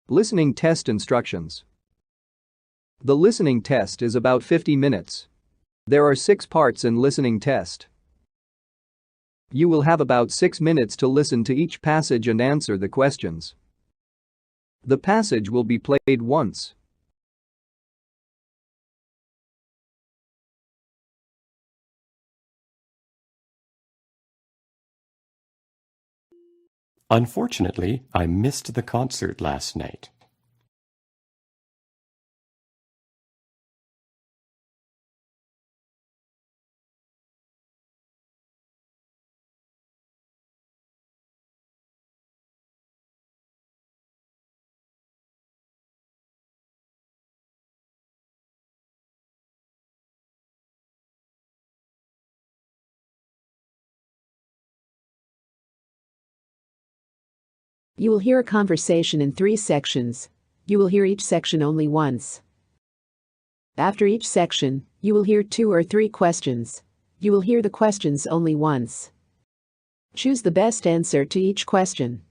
Listening test instructions. The listening test is about 50 minutes. There are 6 parts in listening test. You will have about 6 minutes to listen to each passage and answer the questions. The passage will be played once. Unfortunately, I missed the concert last night. You will hear a conversation in 3 sections. You will hear each section only once. After each section, you will hear 2 or 3 questions. You will hear the questions only once. Choose the best answer to each question.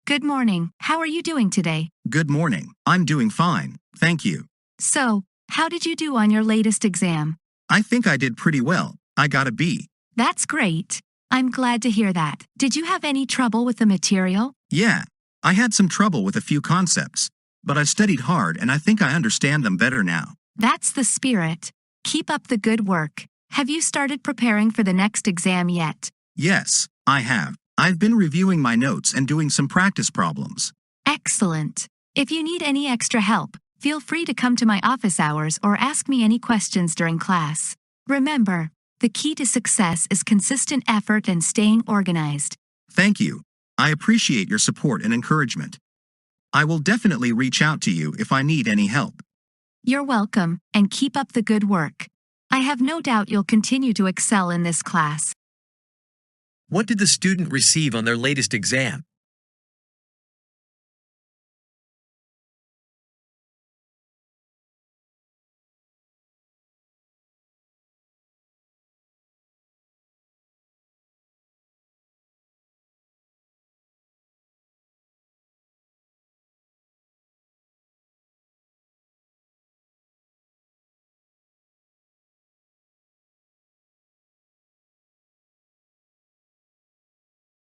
Good morning. How are you doing today? Good morning. I'm doing fine, thank you. So, how did you do on your latest exam? I think I did pretty well. I got a B. That's great. I'm glad to hear that. Did you have any trouble with the material? Yeah, I had some trouble with a few concepts, but I studied hard and I think I understand them better now. That's the spirit. Keep up the good work. Have you started preparing for the next exam yet? Yes, I have. I've been reviewing my notes and doing some practice problems. Excellent. If you need any extra help, feel free to come to my office hours or ask me any questions during class. Remember, the key to success is consistent effort and staying organized. Thank you. I appreciate your support and encouragement. I will definitely reach out to you if I need any help. You're welcome, and keep up the good work. I have no doubt you'll continue to excel in this class. What did the student receive on their latest exam?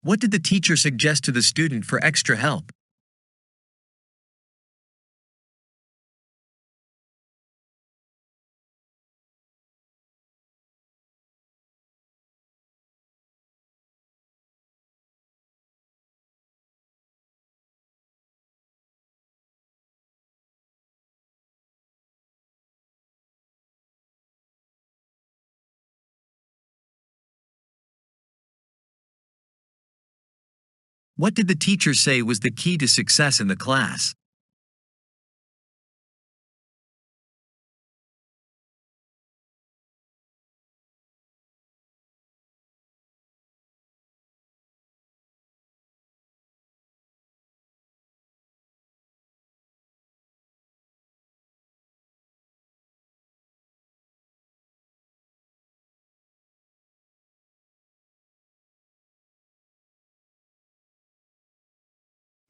What did the teacher suggest to the student for extra help? What did the teacher say was the key to success in the class?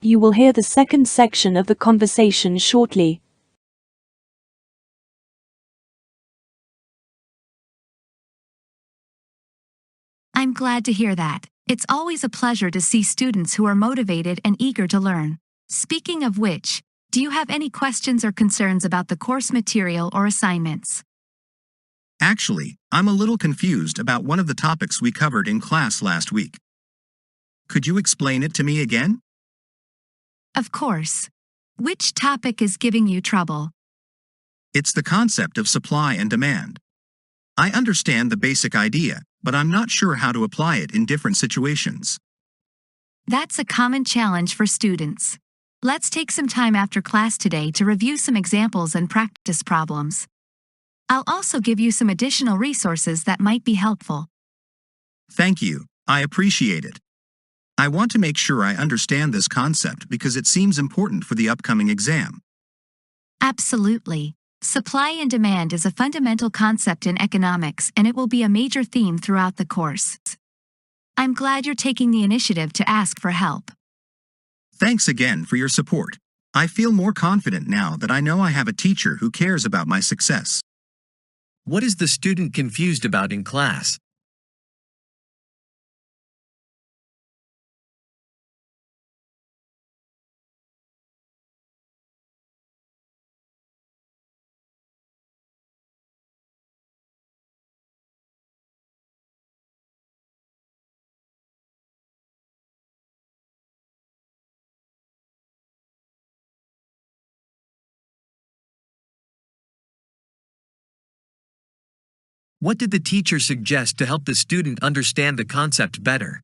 You will hear the second section of the conversation shortly. I'm glad to hear that. It's always a pleasure to see students who are motivated and eager to learn. Speaking of which, do you have any questions or concerns about the course material or assignments? Actually, I'm a little confused about one of the topics we covered in class last week. Could you explain it to me again? Of course. Which topic is giving you trouble? It's the concept of supply and demand. I understand the basic idea, but I'm not sure how to apply it in different situations. That's a common challenge for students. Let's take some time after class today to review some examples and practice problems. I'll also give you some additional resources that might be helpful. Thank you. I appreciate it. I want to make sure I understand this concept because it seems important for the upcoming exam. Absolutely. Supply and demand is a fundamental concept in economics, and it will be a major theme throughout the course. I'm glad you're taking the initiative to ask for help. Thanks again for your support. I feel more confident now that I know I have a teacher who cares about my success. What is the student confused about in class? What did the teacher suggest to help the student understand the concept better?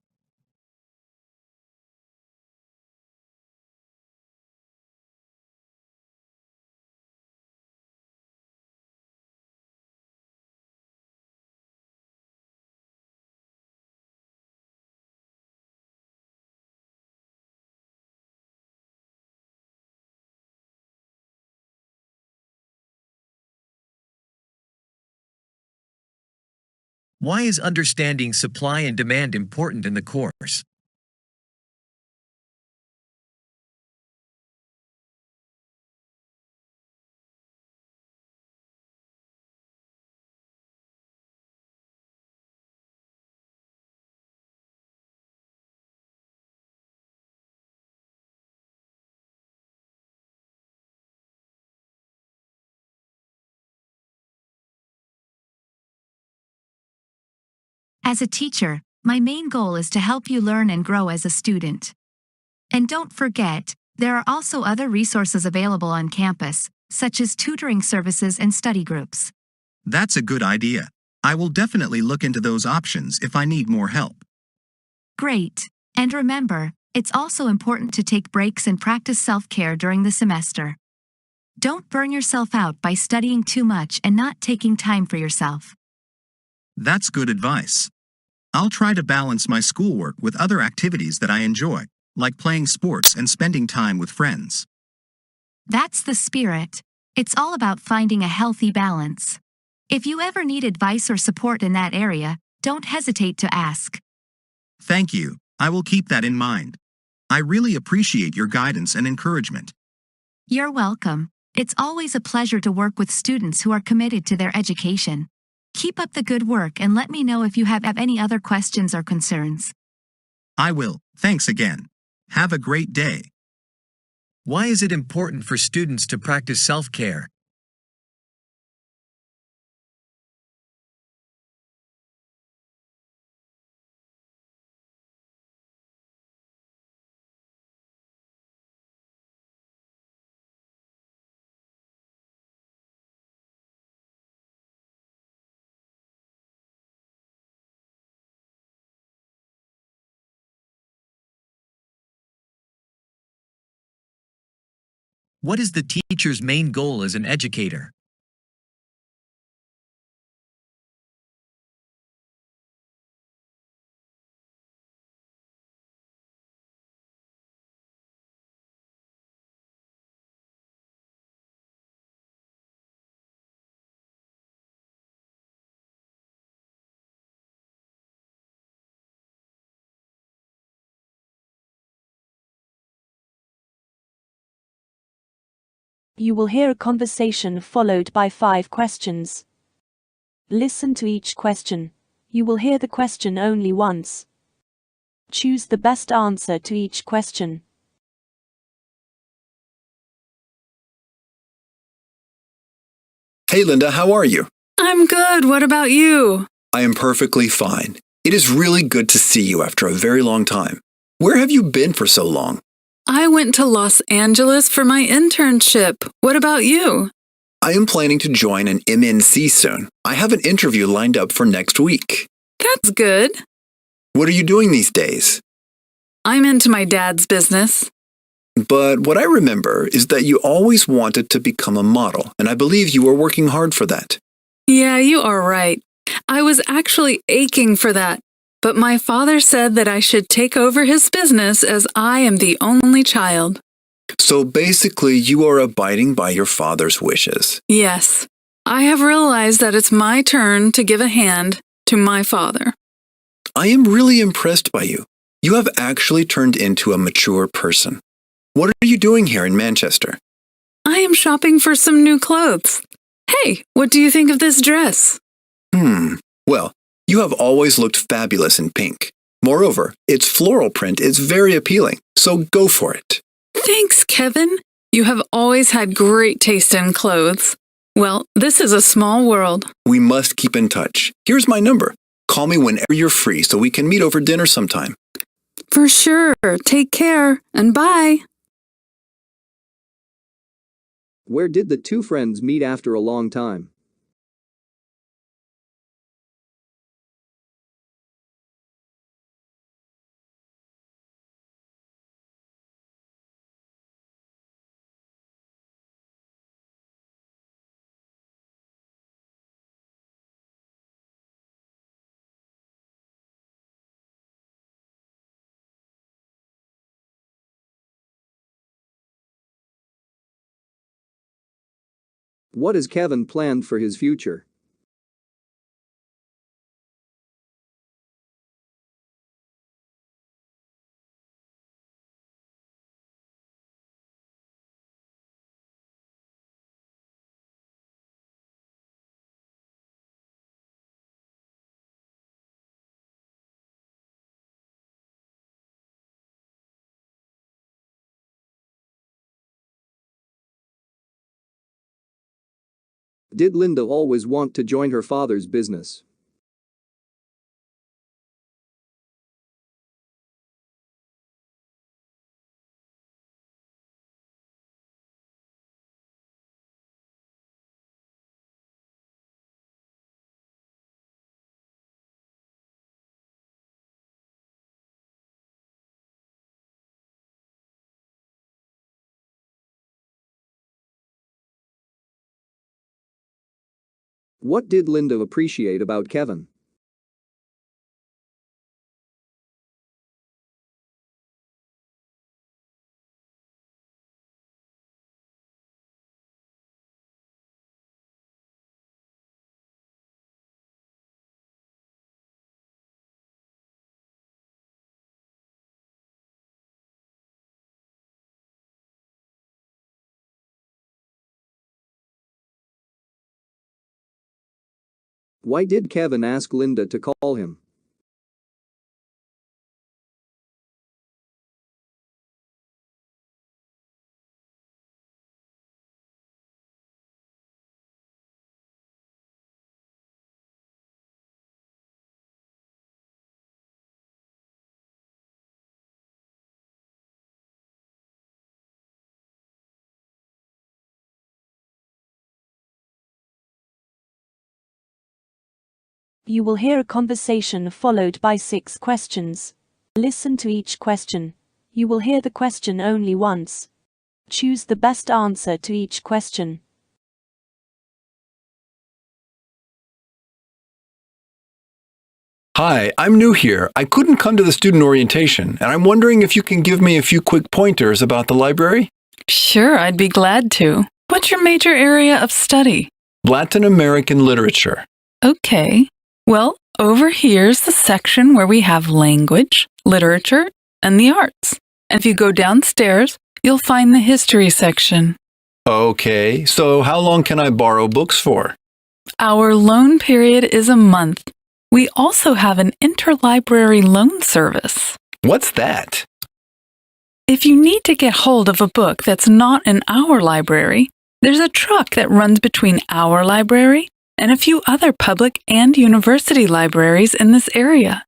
Why is understanding supply and demand important in the course? As a teacher, my main goal is to help you learn and grow as a student. And don't forget, there are also other resources available on campus, such as tutoring services and study groups. That's a good idea. I will definitely look into those options if I need more help. Great. And remember, it's also important to take breaks and practice self-care during the semester. Don't burn yourself out by studying too much and not taking time for yourself. That's good advice. I'll try to balance my schoolwork with other activities that I enjoy, like playing sports and spending time with friends. That's the spirit. It's all about finding a healthy balance. If you ever need advice or support in that area, don't hesitate to ask. Thank you. I will keep that in mind. I really appreciate your guidance and encouragement. You're welcome. It's always a pleasure to work with students who are committed to their education. Keep up the good work and let me know if you have any other questions or concerns. I will. Thanks again. Have a great day. Why is it important for students to practice self-care? What is the teacher's main goal as an educator? You will hear a conversation followed by 5 questions. Listen to each question. You will hear the question only once. Choose the best answer to each question. Hey Linda, how are you? I'm good. What about you? I am perfectly fine. It is really good to see you after a very long time. Where have you been for so long? I went to Los Angeles for my internship. What about you? I am planning to join an MNC soon. I have an interview lined up for next week. That's good. What are you doing these days? I'm into my dad's business. But what I remember is that you always wanted to become a model, and I believe you are working hard for that. Yeah, you are right. I was actually aching for that. But my father said that I should take over his business as I am the only child. So basically, you are abiding by your father's wishes. Yes. I have realized that it's my turn to give a hand to my father. I am really impressed by you. You have actually turned into a mature person. What are you doing here in Manchester? I am shopping for some new clothes. Hey, what do you think of this dress? Well, you have always looked fabulous in pink. Moreover, its floral print is very appealing, so go for it. Thanks, Kevin. You have always had great taste in clothes. Well, this is a small world. We must keep in touch. Here's my number. Call me whenever you're free so we can meet over dinner sometime. For sure. Take care, and bye. Where did the two friends meet after a long time? What has Kevin planned for his future? Did Linda always want to join her father's business? What did Linda appreciate about Kevin? Why did Kevin ask Linda to call him? You will hear a conversation followed by 6 questions. Listen to each question. You will hear the question only once. Choose the best answer to each question. Hi, I'm new here. I couldn't come to the student orientation, and I'm wondering if you can give me a few quick pointers about the library? Sure, I'd be glad to. What's your major area of study? Latin American literature. Okay. Well, over here's the section where we have language, literature, and the arts. And if you go downstairs, you'll find the history section. Okay, so how long can I borrow books for? Our loan period is a month. We also have an interlibrary loan service. What's that? If you need to get hold of a book that's not in our library, there's a truck that runs between our library and a few other public and university libraries in this area.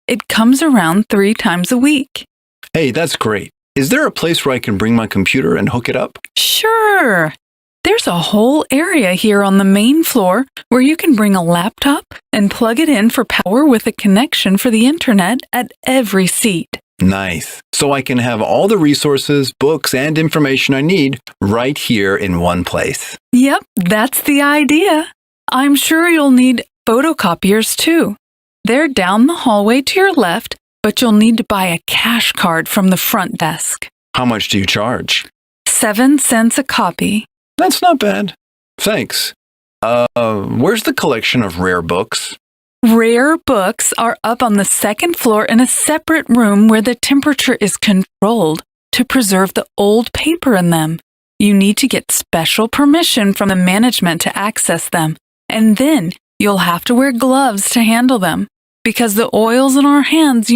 It comes around 3 times a week. Hey, that's great. Is there a place where I can bring my computer and hook it up? Sure! There's a whole area here on the main floor where you can bring a laptop and plug it in for power with a connection for the internet at every seat. Nice. So I can have all the resources, books, and information I need right here in one place. Yep, that's the idea. I'm sure you'll need photocopiers too. They're down the hallway to your left, but you'll need to buy a cash card from the front desk. How much do you charge? 7 cents a copy. That's not bad. Thanks. Where's the collection of rare books? Rare books are up on the second floor in a separate room where the temperature is controlled to preserve the old paper in them. You need to get special permission from the management to access them, and then you'll have to wear gloves to handle them, because the oils in our hands,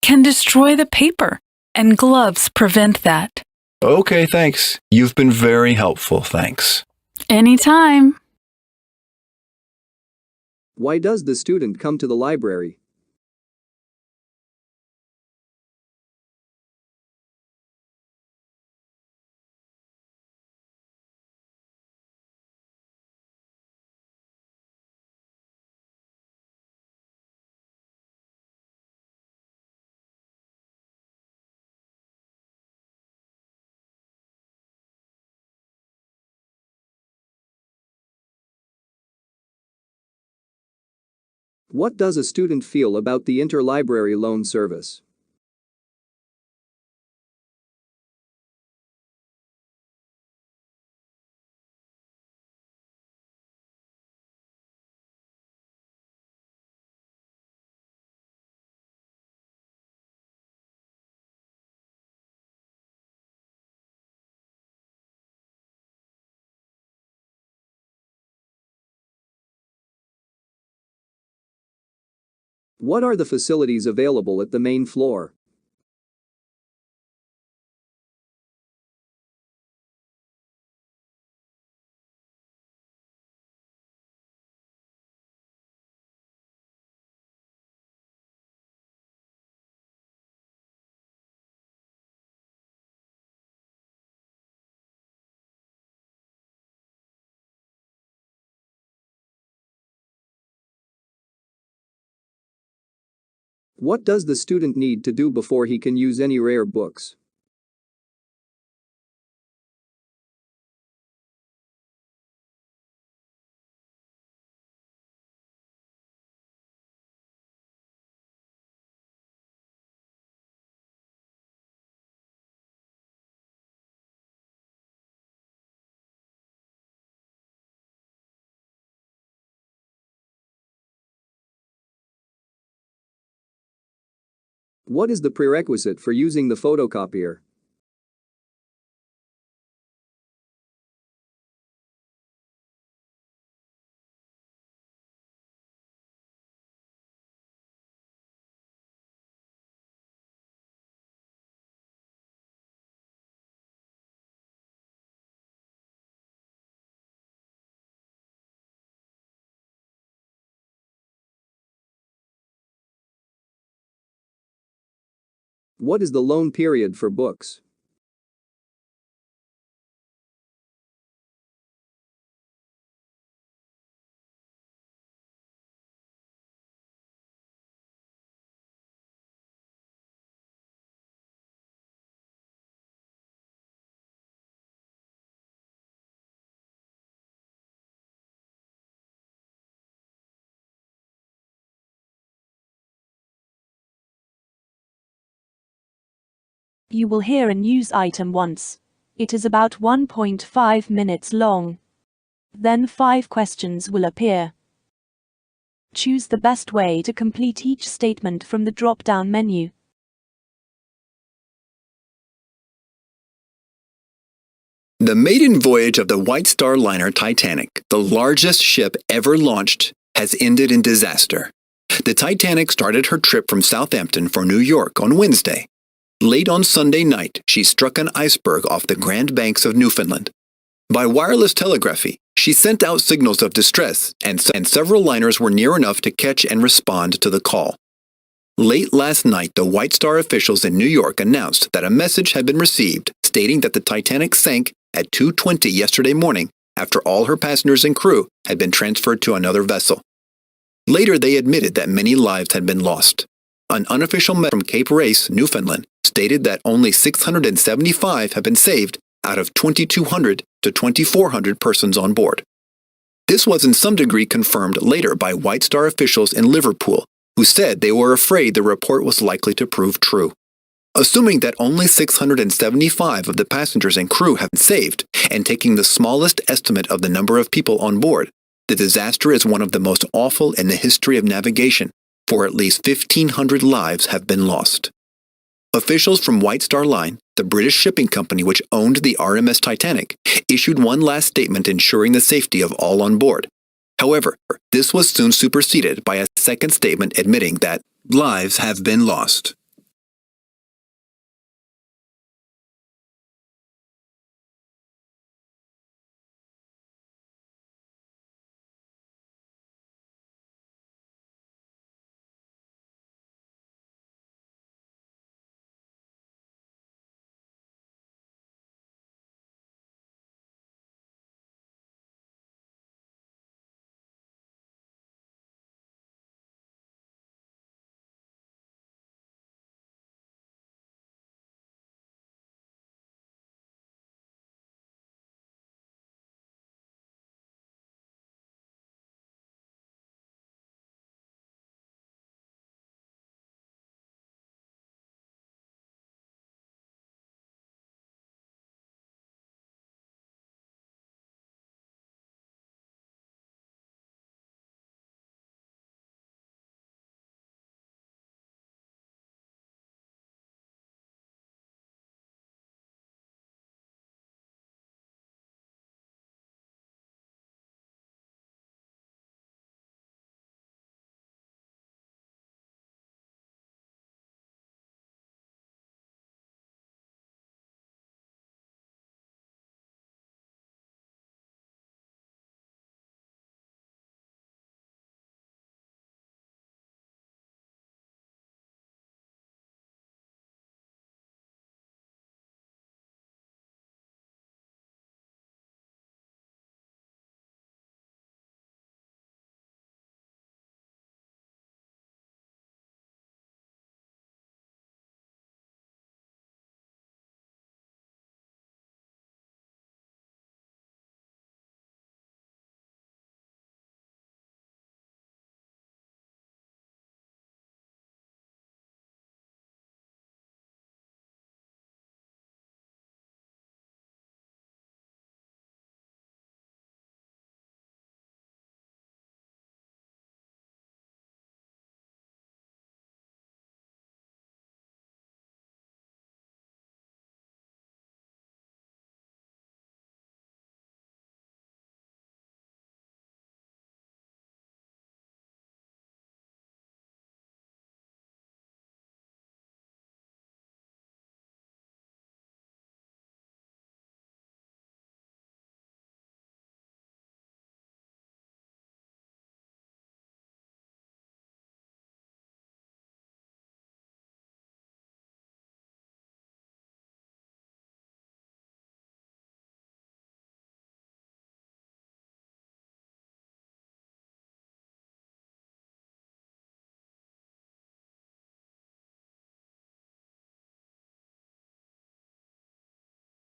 can destroy the paper, and gloves prevent that. Okay, thanks. You've been very helpful, thanks. Anytime. Why does the student come to the library? What does a student feel about the interlibrary loan service? What are the facilities available at the main floor? What does the student need to do before he can use any rare books? What is the prerequisite for using the photocopier? What is the loan period for books? You will hear a news item once. It is about 1.5 minutes long. Then 5 questions will appear. Choose the best way to complete each statement from the drop-down menu. The maiden voyage of the White Star liner Titanic, the largest ship ever launched, has ended in disaster. The Titanic started her trip from Southampton for New York on Wednesday. Late on Sunday night, she struck an iceberg off the Grand Banks of Newfoundland. By wireless telegraphy, she sent out signals of distress, and several liners were near enough to catch and respond to the call. Late last night, the White Star officials in New York announced that a message had been received stating that the Titanic sank at 2:20 yesterday morning after all her passengers and crew had been transferred to another vessel. Later, they admitted that many lives had been lost. An unofficial message from Cape Race, Newfoundland, stated that only 675 have been saved out of 2,200 to 2,400 persons on board. This was in some degree confirmed later by White Star officials in Liverpool, who said they were afraid the report was likely to prove true. Assuming that only 675 of the passengers and crew have been saved, and taking the smallest estimate of the number of people on board, The disaster is one of the most awful in the history of navigation, for at least 1,500 lives have been lost. Officials from White Star Line, the British shipping company which owned the RMS Titanic, issued one last statement ensuring the safety of all on board. However, this was soon superseded by a second statement admitting that lives have been lost.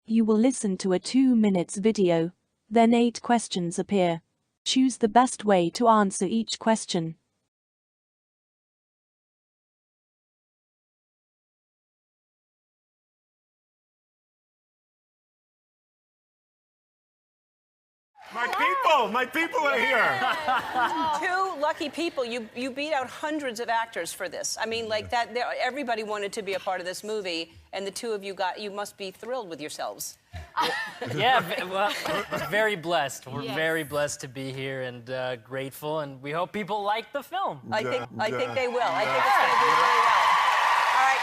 You will listen to a 2 minutes video. Then 8 questions appear. Choose the best way to answer each question. My people are here. Two lucky people. You beat out hundreds of actors for this. I mean, like that. Everybody wanted to be a part of this movie, and the two of you you must be thrilled with yourselves. Yeah, well, very blessed. We're very blessed to be here and grateful, and we hope people like the film. I think they will. I think it's going to do really well. All right.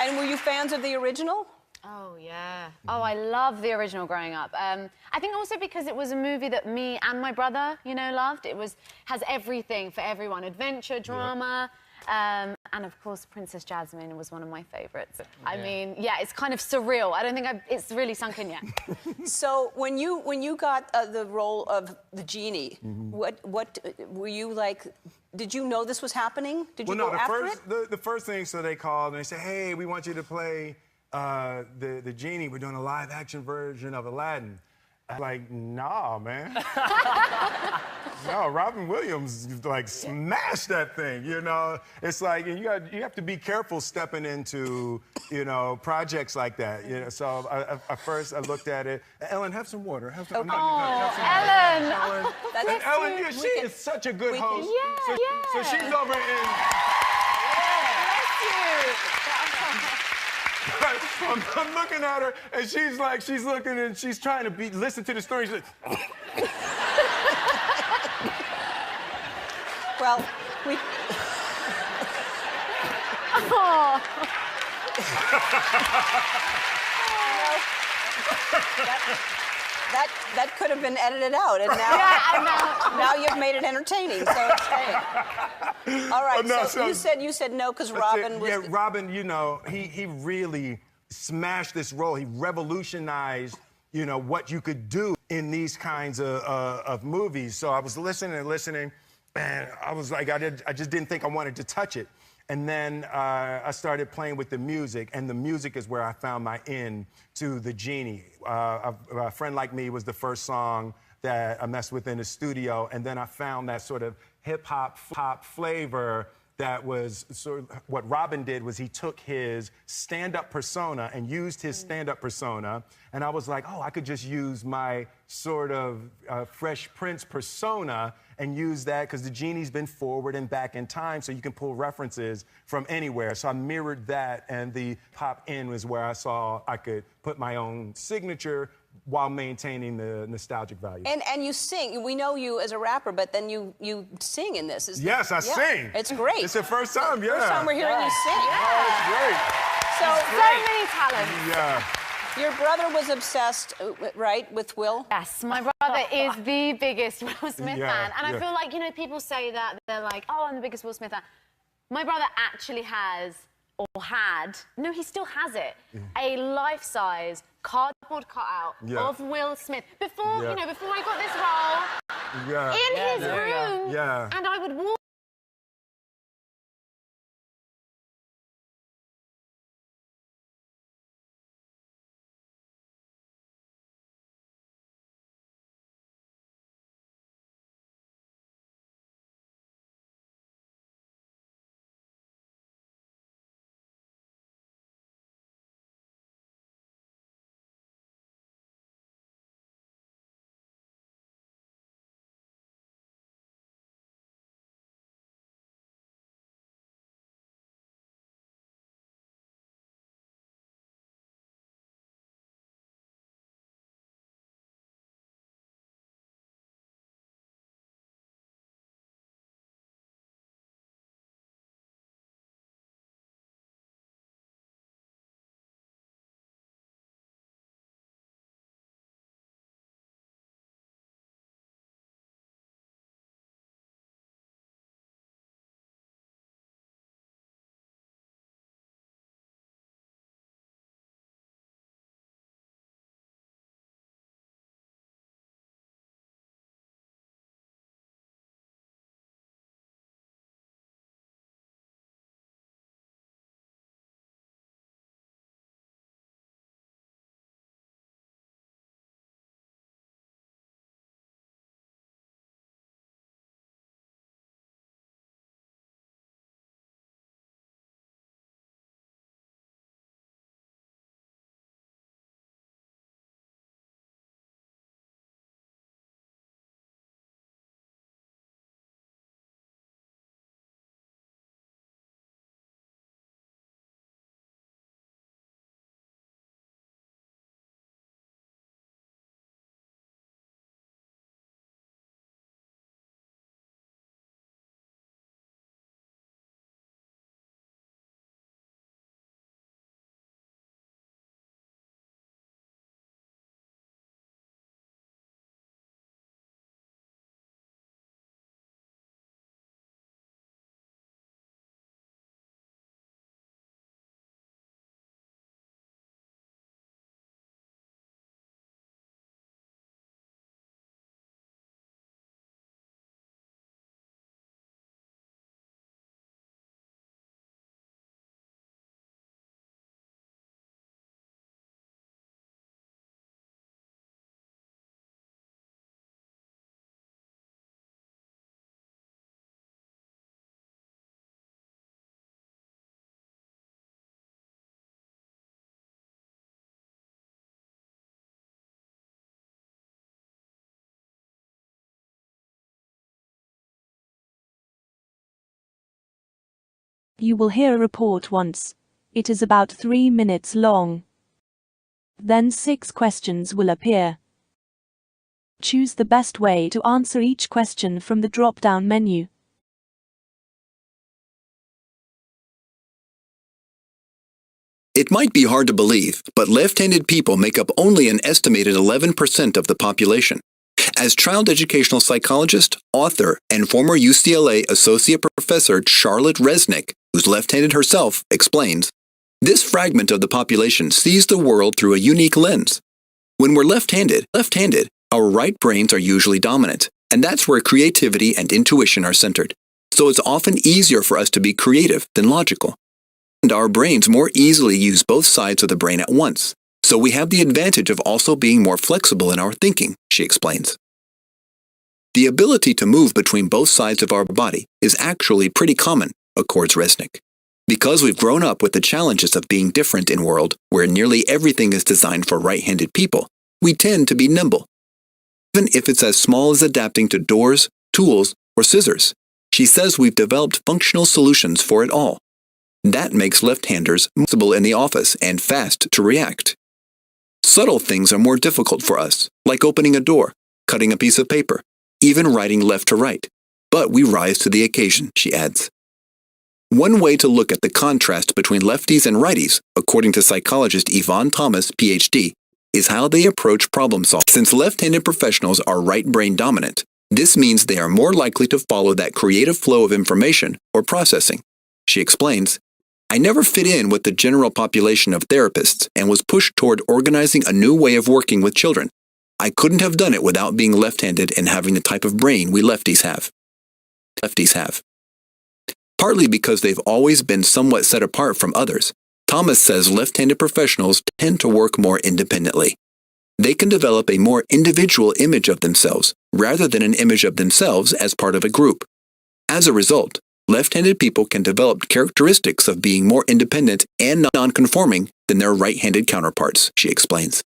And were you fans of the original? Oh, yeah. Oh, I love the original growing up. I think also because it was a movie that me and my brother, loved. It has everything for everyone. Adventure, drama, and of course, Princess Jasmine was one of my favorites. I mean, yeah, it's kind of surreal. I don't think it's really sunk in yet. So when you got the role of the genie, what were you like? Did you know this was happening? Did you go after it? The first thing, so they called and they said, hey, we want you to play the genie. We're doing a live action version of Aladdin. I'm like, nah, man. No, Robin Williams like smashed that thing. You know, it's like and you have to be careful stepping into projects like that. You know, so first I looked at it. Ellen, have some water. Have some. Ellen. And Ellen, she is such a good host. Yeah, so she's over in. I'm looking at her, and she's looking, and she's trying to listen to the story. She's like, Well, we. That could have been edited out, and now you've made it entertaining. So it's great. All right. You said no because Robin was. Yeah, Robin. He really smashed this role. He revolutionized what you could do in these kinds of movies. So I was listening, and I was like, I just didn't think I wanted to touch it. And then I started playing with the music, and the music is where I found my in to the Genie. A Friend Like Me was the first song that I messed with in the studio, and then I found that sort of hip-hop flavor that was sort of what Robin did was he took his stand-up persona and used his stand-up persona, and I was like, oh, I could just use my sort of Fresh Prince persona and use that because the Genie's been forward and back in time, so you can pull references from anywhere. So I mirrored that, and the pop in was where I saw I could put my own signature while maintaining the nostalgic value. And you sing. We know you as a rapper, but then you sing in this. Yes, I sing. It's great. It's the first time, yeah. First time we're hearing you sing. Oh, it's great. So many talents. Yeah. Your brother was obsessed, right, with Will? Yes, my brother is the biggest Will Smith fan. And I feel like, people say that, they're like, oh, I'm the biggest Will Smith fan. My brother actually has, or had, no, he still has it, a life-size cardboard cutout of Will Smith. Before, before I got this role, in his room, and I would walk You will hear a report once. It is about 3 minutes long. Then 6 questions will appear. Choose the best way to answer each question from the drop-down menu. It might be hard to believe, but left-handed people make up only an estimated 11% of the population. As child educational psychologist, author, and former UCLA Associate Professor Charlotte Resnick, who's left-handed herself, explains, this fragment of the population sees the world through a unique lens. When we're left-handed, our right brains are usually dominant, and that's where creativity and intuition are centered. So it's often easier for us to be creative than logical. And our brains more easily use both sides of the brain at once, so we have the advantage of also being more flexible in our thinking, she explains. The ability to move between both sides of our body is actually pretty common, accords Resnick. Because we've grown up with the challenges of being different in a world where nearly everything is designed for right-handed people, we tend to be nimble. Even if it's as small as adapting to doors, tools, or scissors, she says we've developed functional solutions for it all. That makes left-handers flexible in the office and fast to react. Subtle things are more difficult for us, like opening a door, cutting a piece of paper, even writing left to right. But we rise to the occasion, she adds. One way to look at the contrast between lefties and righties, according to psychologist Yvonne Thomas, PhD, is how they approach problem solving. Since left-handed professionals are right brain dominant, this means they are more likely to follow that creative flow of information or processing. She explains, I never fit in with the general population of therapists and was pushed toward organizing a new way of working with children. I couldn't have done it without being left-handed and having the type of brain we lefties have. Partly because they've always been somewhat set apart from others, Thomas says left-handed professionals tend to work more independently. They can develop a more individual image of themselves rather than an image of themselves as part of a group. As a result, left-handed people can develop characteristics of being more independent and non-conforming than their right-handed counterparts, she explains.